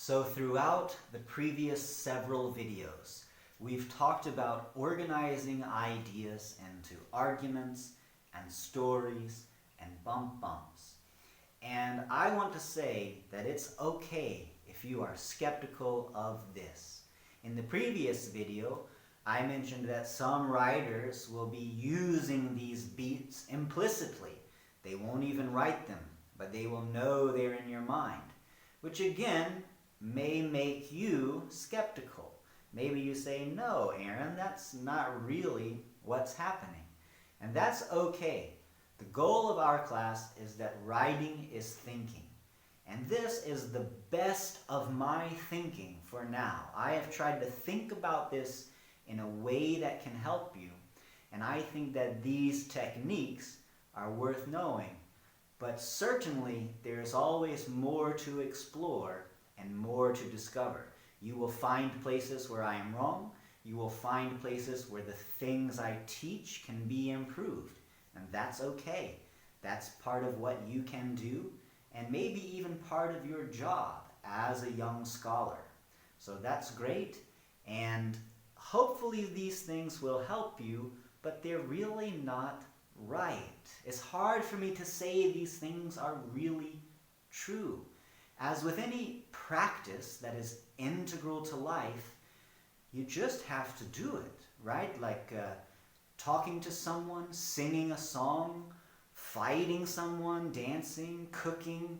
So throughout the previous several videos, we've talked about organizing ideas into arguments and stories and bumps. And I want to say that it's okay if you are skeptical of this. In the previous video, I mentioned that some writers will be using these beats implicitly. They won't even write them, but they will know they're in your mind, which again may make you skeptical. Maybe you say, no, Aaron, that's not really what's happening. And that's okay. The goal of our class is that writing is thinking. And this is the best of my thinking for now. I have tried to think about this in a way that can help you. And I think that these techniques are worth knowing. But certainly there's always more to explore and more to discover. You will find places where I am wrong. You will find places where the things I teach can be improved. And that's okay. That's part of what you can do, and maybe even part of your job as a young scholar. So that's great, and hopefully these things will help you, but they're really not right. It's hard for me to say these things are really true. As with any practice that is integral to life, you just have to do it, right? Like talking to someone, singing a song, fighting someone, dancing, cooking.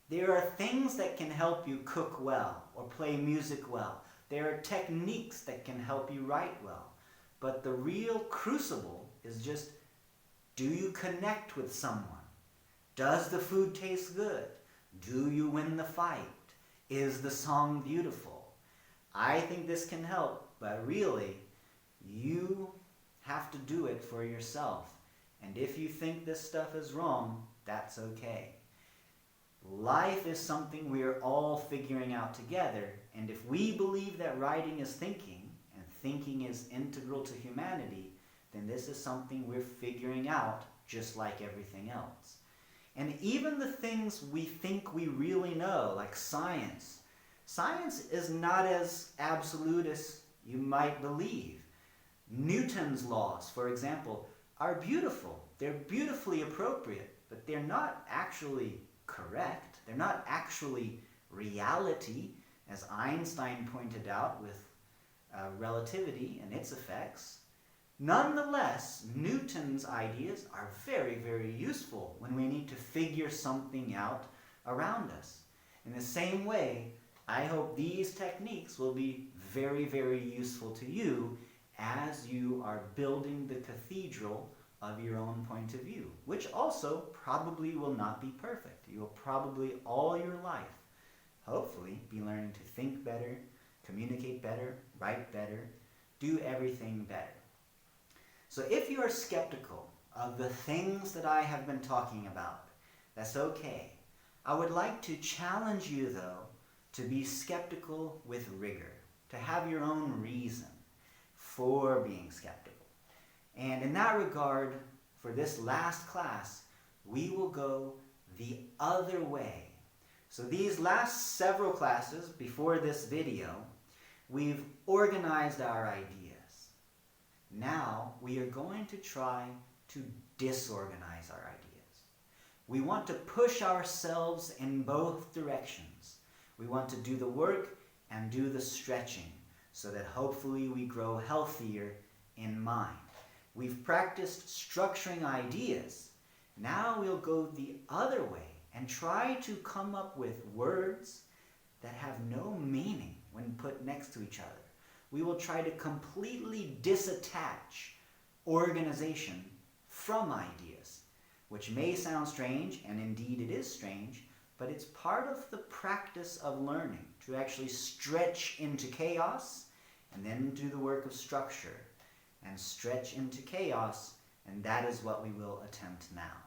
There are things that can help you cook well or play music well. There are techniques that can help you write well. But the real crucible is just, do you connect with someone? Does the food taste good? Do you win the fight? Is the song beautiful? I think this can help, but really, you have to do it for yourself. And if you think this stuff is wrong, that's okay. Life is something we are all figuring out together, and if we believe that writing is thinking, and thinking is integral to humanity, then this is something we're figuring out just like everything else. And even the things we think we really know, like science. Science is not as absolute as you might believe. Newton's laws, for example, are beautiful. They're beautifully appropriate, but they're not actually correct. They're not actually reality, as Einstein pointed out with relativity and its effects. Nonetheless, Newton's ideas are very, very useful when we need to figure something out around us. In the same way, I hope these techniques will be very, very useful to you as you are building the cathedral of your own point of view, which also probably will not be perfect. You will probably all your life, hopefully, be learning to think better, communicate better, write better, do everything better. So if you are skeptical of the things that I have been talking about, that's okay. I would like to challenge you, though, to be skeptical with rigor, to have your own reason for being skeptical. And in that regard, for this last class, we will go the other way. So these last several classes before this video, we've organized our ideas. Now we are going to try to disorganize our ideas. We want to push ourselves in both directions. We want to do the work and do the stretching so that hopefully we grow healthier in mind. We've practiced structuring ideas. Now we'll go the other way and try to come up with words that have no meaning when put next to each other. We will try to completely disattach organization from ideas, which may sound strange, and indeed it is strange, but it's part of the practice of learning to actually stretch into chaos and then do the work of structure and stretch into chaos, and that is what we will attempt now.